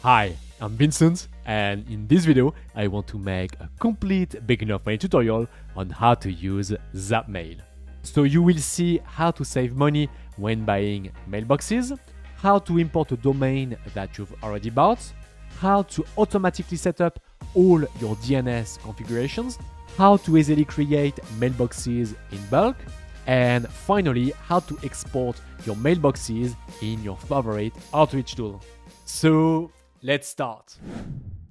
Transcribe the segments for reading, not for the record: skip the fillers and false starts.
Hi, I'm Vincent, and in this video, I want to make a complete beginner-friendly tutorial on how to use Zapmail. So you will see how to save money when buying mailboxes, how to import a domain that you've already bought, how to automatically set up all your DNS configurations, how to easily create mailboxes in bulk, and finally, how to export your mailboxes in your favorite outreach tool. So let's start.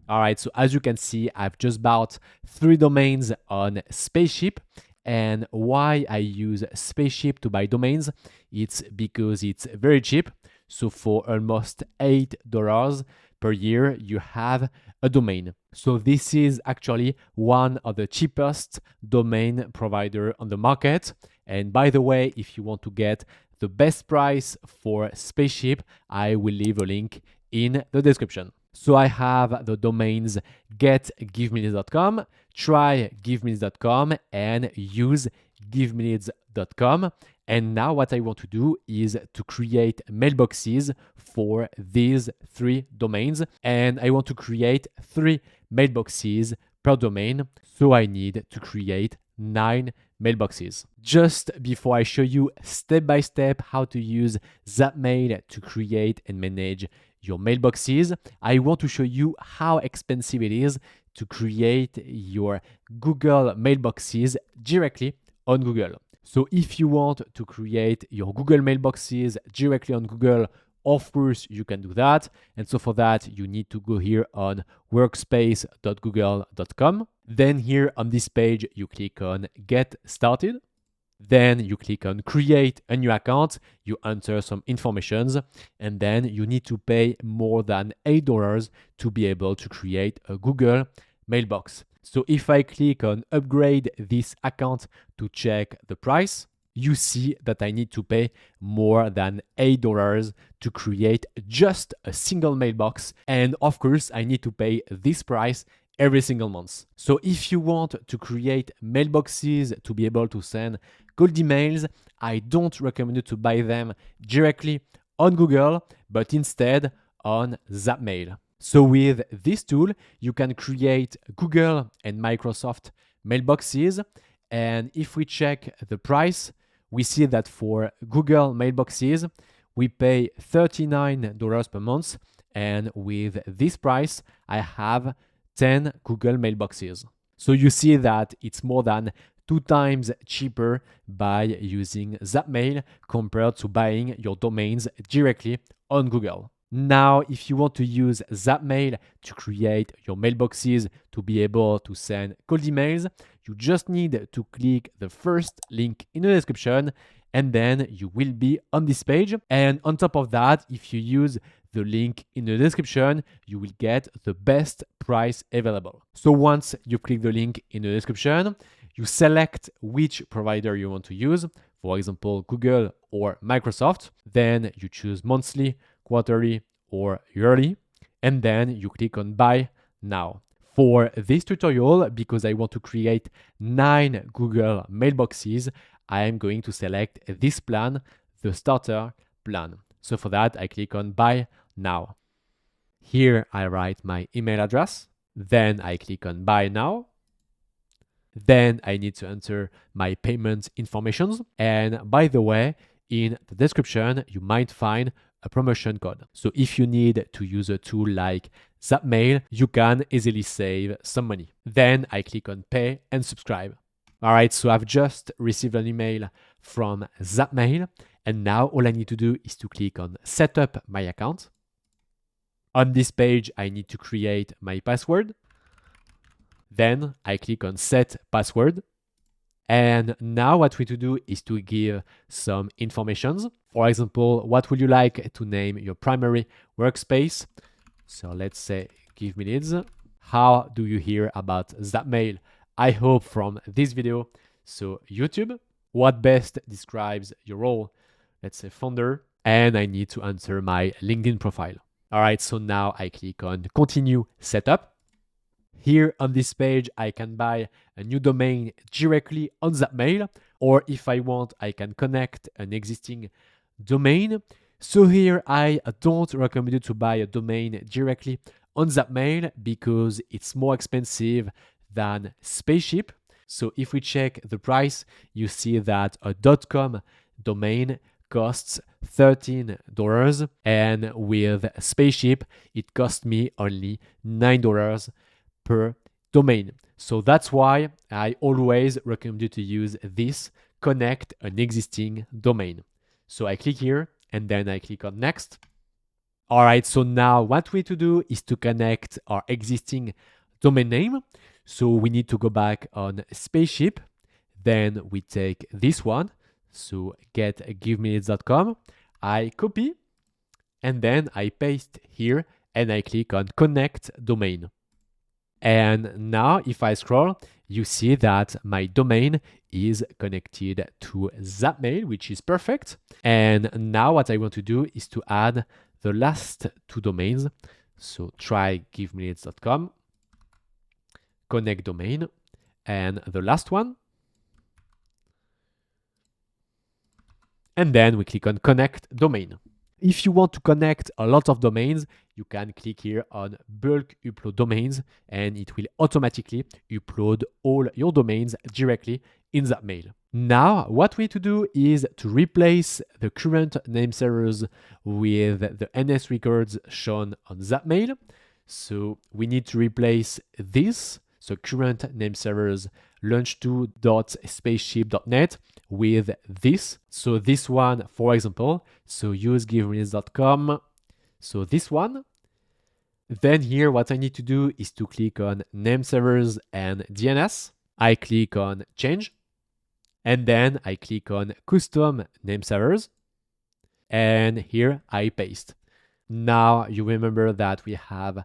All right, so as you can see, I've just bought 3 domains on Spaceship. And why I use Spaceship to buy domains, it's because it's very cheap. So for almost $8 per year, you have a domain. So this is actually one of the cheapest domain provider on the market. And by the way, if you want to get the best price for Spaceship, I will leave a link in the description. So I have the domains getGiveMinutes.com, tryGiveMinutes.com, and useGiveMinutes.com. And now what I want to do is to create mailboxes for these 3 domains. And I want to create 3 mailboxes per domain. So I need to create 9 mailboxes. Just before I show you step by step how to use Zapmail to create and manage your mailboxes, I want to show you how expensive it is to create your Google mailboxes directly on Google. So if you want to create your Google mailboxes directly on Google, of course, you can do that. And so for that, you need to go here on workspace.google.com. Then here on this page, you click on Get Started. Then you click on Create a new account. You enter some informations, and then you need to pay more than $8 to be able to create a Google mailbox. So if I click on Upgrade this account to check the price, you see that I need to pay more than $8 to create just a single mailbox. And of course, I need to pay this price every single month. So if you want to create mailboxes to be able to send cold emails, I don't recommend you to buy them directly on Google, but instead on Zapmail. So with this tool, you can create Google and Microsoft mailboxes. And if we check the price, we see that for Google mailboxes, we pay $39 per month. And with this price, I have 10 Google mailboxes. So you see that it's more than 2 times cheaper by using Zapmail compared to buying your domains directly on Google. Now, if you want to use Zapmail to create your mailboxes to be able to send cold emails, you just need to click the first link in the description, and then you will be on this page. And on top of that, if you use the link in the description, you will get the best price available. So once you click the link in the description, you select which provider you want to use, for example, Google or Microsoft. Then you choose monthly, quarterly, or yearly, and then you click on Buy Now. For this tutorial, because I want to create 9 Google mailboxes, I am going to select this plan, the starter plan. So for that, I click on Buy Now. Here I write my email address, then I click on Buy Now. Then I need to enter my payment informations. And by the way, in the description, you might find a promotion code. So if you need to use a tool like Zapmail, you can easily save some money. Then I click on Pay and Subscribe. All right, so I've just received an email from Zapmail. And now all I need to do is to click on Set up my account. On this page, I need to create my password. Then I click on Set Password. And now what we need to do is to give some informations. For example, what would you like to name your primary workspace? So let's say Give Minutes. How do you hear about Zapmail? I hope from this video. So YouTube. What best describes your role? Let's say founder. And I need to enter my LinkedIn profile. All right, so now I click on Continue Setup. Here on this page, I can buy a new domain directly on Zapmail, or if I want, I can connect an existing domain So here I don't recommend you to buy a domain directly on Zapmail because it's more expensive than Spaceship. So if we check the price, you see that a .com domain costs $13, and with Spaceship it cost me only $9 per domain. So that's why I always recommend you to use this, connect an existing domain. So I click here and then I click on next. All right, so now what we need to do is to connect our existing domain name. So we need to go back on Spaceship. Then we take this one. So getgiveminutes.com. I copy and then I paste here and I click on connect domain. And now if I scroll, you see that my domain is connected to Zapmail, which is perfect. And now what I want to do is to add the last two domains. So try giveminutes.com, connect domain, and the last one. And then we click on connect domain. If you want to connect a lot of domains, you can click here on bulk upload domains and it will automatically upload all your domains directly in Zapmail. Now, what we need to do is to replace the current name servers with the NS records shown on Zapmail. So we need to replace this, so current name servers launch2.spaceship.net with this. So this one, for example, so use giveminutes.com. So this one. Then here, what I need to do is to click on Nameservers and DNS. I click on change. And then I click on custom nameservers. And here I paste. Now you remember that we have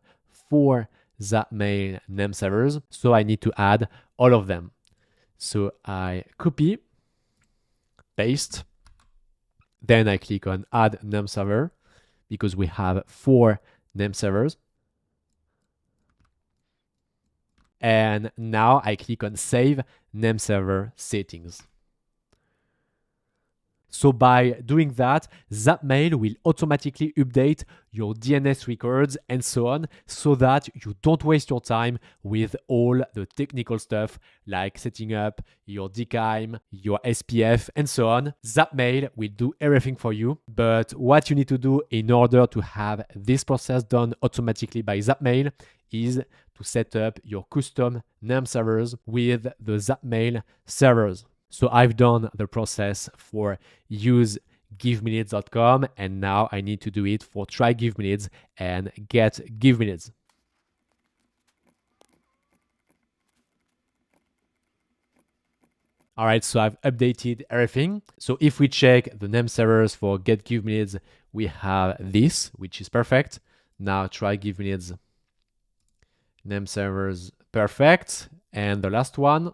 4 Zapmail nameservers. So I need to add all of them. So I copy, paste. Then I click on add nameserver because we have 4 nameservers. And now I click on save nameserver settings. So by doing that, Zapmail will automatically update your DNS records and so on, so that you don't waste your time with all the technical stuff like setting up your DKIM, your SPF, and so on. Zapmail will do everything for you. But what you need to do in order to have this process done automatically by Zapmail is to set up your custom name servers with the Zapmail servers. So I've done the process for use giveminutes.com and now I need to do it for try giveminutes and get giveminutes. All right, so I've updated everything. So if we check the name servers for get giveminutes, we have this, which is perfect. Now try giveminutes, name servers, perfect. And the last one,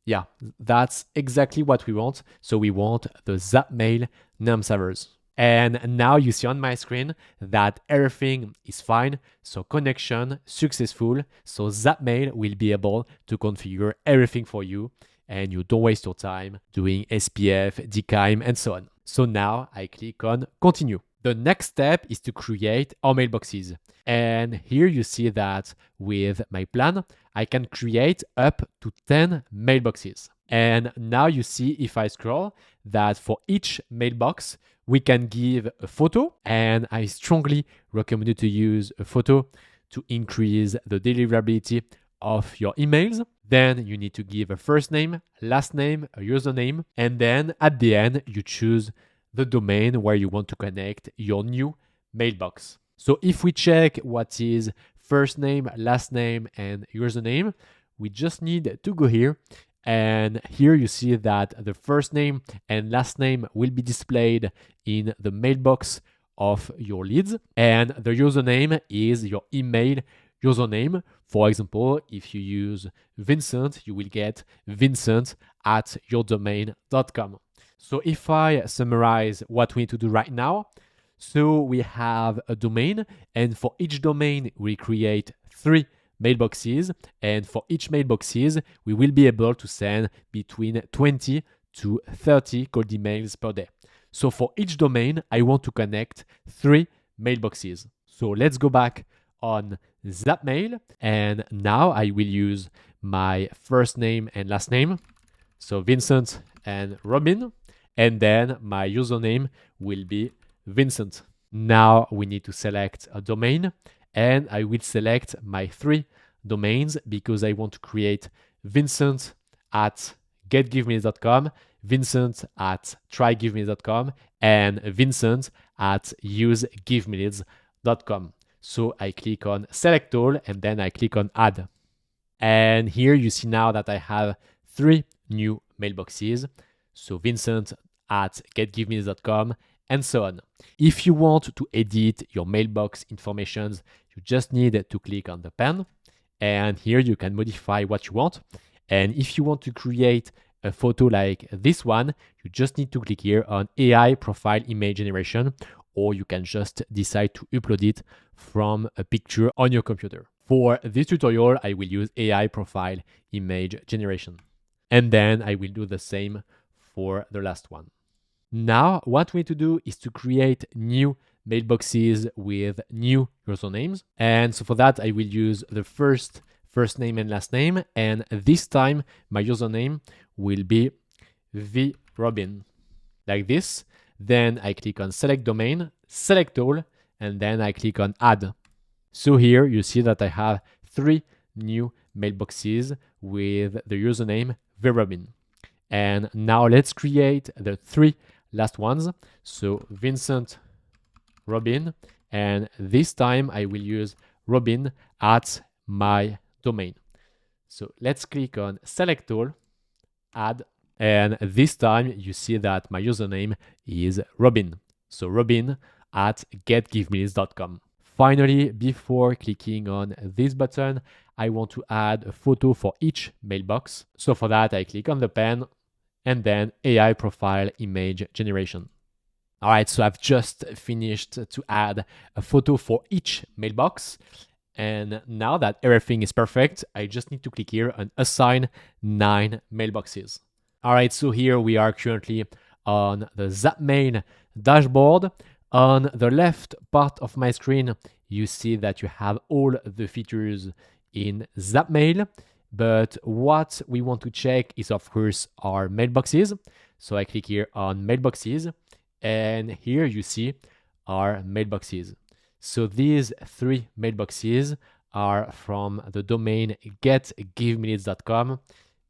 yeah, that's exactly what we want. So we want the Zapmail name servers. And now you see on my screen that everything is fine. So connection successful. So Zapmail will be able to configure everything for you and you don't waste your time doing SPF, DKIM, and so on. So now I click on continue. The next step is to create our mailboxes. And here you see that with my plan, I can create up to 10 mailboxes. And now you see if I scroll that for each mailbox, we can give a photo. And I strongly recommend you to use a photo to increase the deliverability of your emails. Then you need to give a first name, last name, a username. And then at the end, you choose the domain where you want to connect your new mailbox. So if we check what is first name, last name, and username, we just need to go here. And here you see that the first name and last name will be displayed in the mailbox of your leads. And the username is your email username. For example, if you use Vincent, you will get vincent@yourdomain.com. So if I summarize what we need to do right now, so we have a domain, and for each domain, we create 3 mailboxes. And for each mailboxes, we will be able to send between 20 to 30 cold emails per day. So for each domain, I want to connect 3 mailboxes. So let's go back on Zapmail, and now I will use my first name and last name. So Vincent and Robin, and then my username will be Vincent. Now we need to select a domain, and I will select my 3 domains because I want to create Vincent at getgiveminutes.com, Vincent at trygiveminutes.com, and Vincent at usegiveminutes.com. So I click on select all, and then I click on add. And here you see now that I have 3 new mailboxes. So Vincent at getgiveminutes.com, and so on. If you want to edit your mailbox information, you just need to click on the pen, and here you can modify what you want. And if you want to create a photo like this one, you just need to click here on AI profile image generation, or you can just decide to upload it from a picture on your computer. For this tutorial, I will use AI profile image generation. And then I will do the same for the last one. Now, what we need to do is to create new mailboxes with new usernames. And so for that, I will use the first name and last name. And this time, my username will be vrobin, like this. Then I click on select domain, select all, and then I click on add. So here you see that I have 3 new mailboxes with the username vrobin. And now let's create the 3 last ones. So Vincent Robin, and this time I will use Robin at my domain. So let's click on select all, add, and this time you see that my username is Robin. So Robin at getgiveminutes.com. Finally, before clicking on this button, I want to add a photo for each mailbox. So for that, I click on the pen and then AI profile image generation. All right, so I've just finished to add a photo for each mailbox. And now that everything is perfect, I just need to click here on assign 9 mailboxes. All right, so here we are currently on the Zapmail dashboard. On the left part of my screen, you see that you have all the features in Zapmail. But what we want to check is, of course, our mailboxes. So I click here on mailboxes, and here you see our mailboxes. So these 3 mailboxes are from the domain getgiveminutes.com,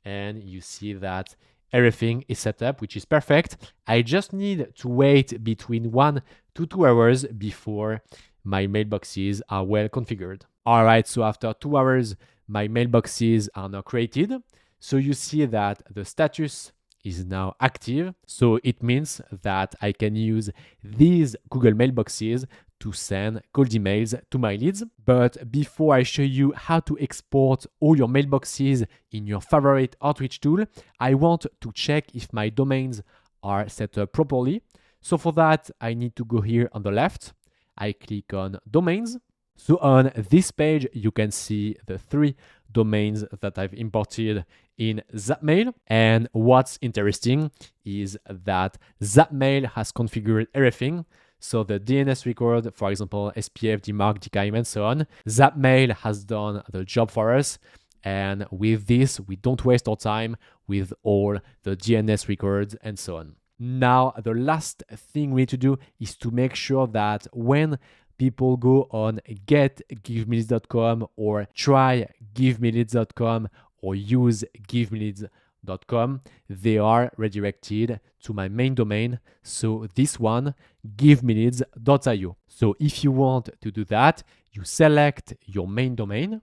and you see that everything is set up, which is perfect. I just need to wait between 1 to 2 hours before my mailboxes are well configured. All right, so after 2 hours, my mailboxes are now created. So you see that the status is now active. So it means that I can use these Google mailboxes to send cold emails to my leads. But before I show you how to export all your mailboxes in your favorite Outreach tool, I want to check if my domains are set up properly. So for that, I need to go here on the left. I click on domains. So on this page, you can see the 3 domains that I've imported in Zapmail. And what's interesting is that Zapmail has configured everything. So the DNS record, for example, SPF, DMARC, DKIM, and so on, Zapmail has done the job for us. And with this, we don't waste our time with all the DNS records and so on. Now, the last thing we need to do is to make sure that when people go on getgiveminutes.com or trygiveminutes.com or usegiveminutes.com, they are redirected to my main domain. So this one, giveminutes.io. So if you want to do that, you select your main domain,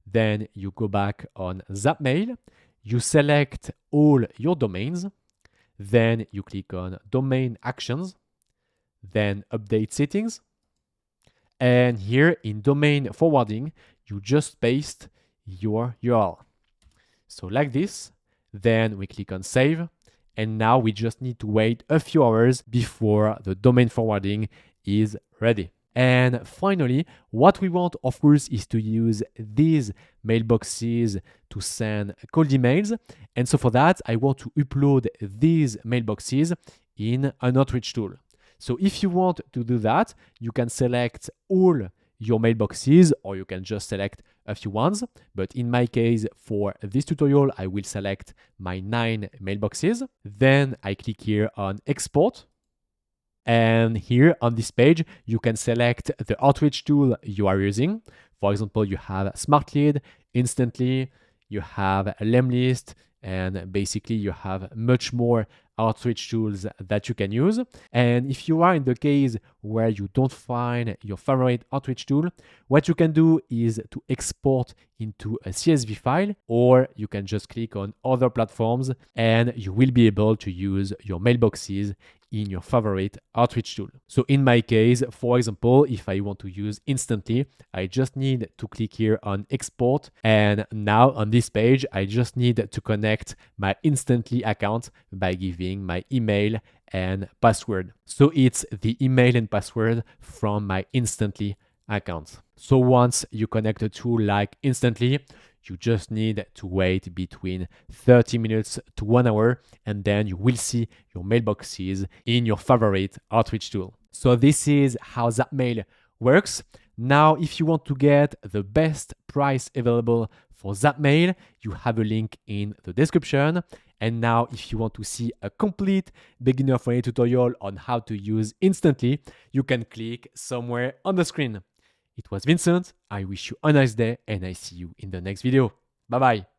then you go back on Zapmail, you select all your domains, then you click on domain actions, then update settings. And here in domain forwarding, you just paste your URL. So like this, then we click on save. And now we just need to wait a few hours before the domain forwarding is ready. And finally, what we want, of course, is to use these mailboxes to send cold emails. And so for that, I want to upload these mailboxes in an outreach tool. So if you want to do that, you can select all your mailboxes, or you can just select a few ones. But in my case, for this tutorial, I will select my 9 mailboxes. Then I click here on export. And here on this page, you can select the outreach tool you are using. For example, you have SmartLead, Instantly, you have a Lemlist, and basically you have much more outreach tools that you can use. And if you are in the case where you don't find your favorite outreach tool, what you can do is to export into a CSV file, or you can just click on other platforms and you will be able to use your mailboxes in your favorite outreach tool. So in my case, for example, if I want to use Instantly, I just need to click here on export. And now on this page, I just need to connect my Instantly account by giving my email and password. So it's the email and password from my Instantly account. So once you connect a tool like Instantly, you just need to wait between 30 minutes to 1 hour, and then you will see your mailboxes in your favorite outreach tool. So this is how Zapmail works. Now, if you want to get the best price available for Zapmail, you have a link in the description. And now, if you want to see a complete beginner-friendly tutorial on how to use Instantly, you can click somewhere on the screen. It was Vincent. I wish you a nice day and I see you in the next video. Bye bye.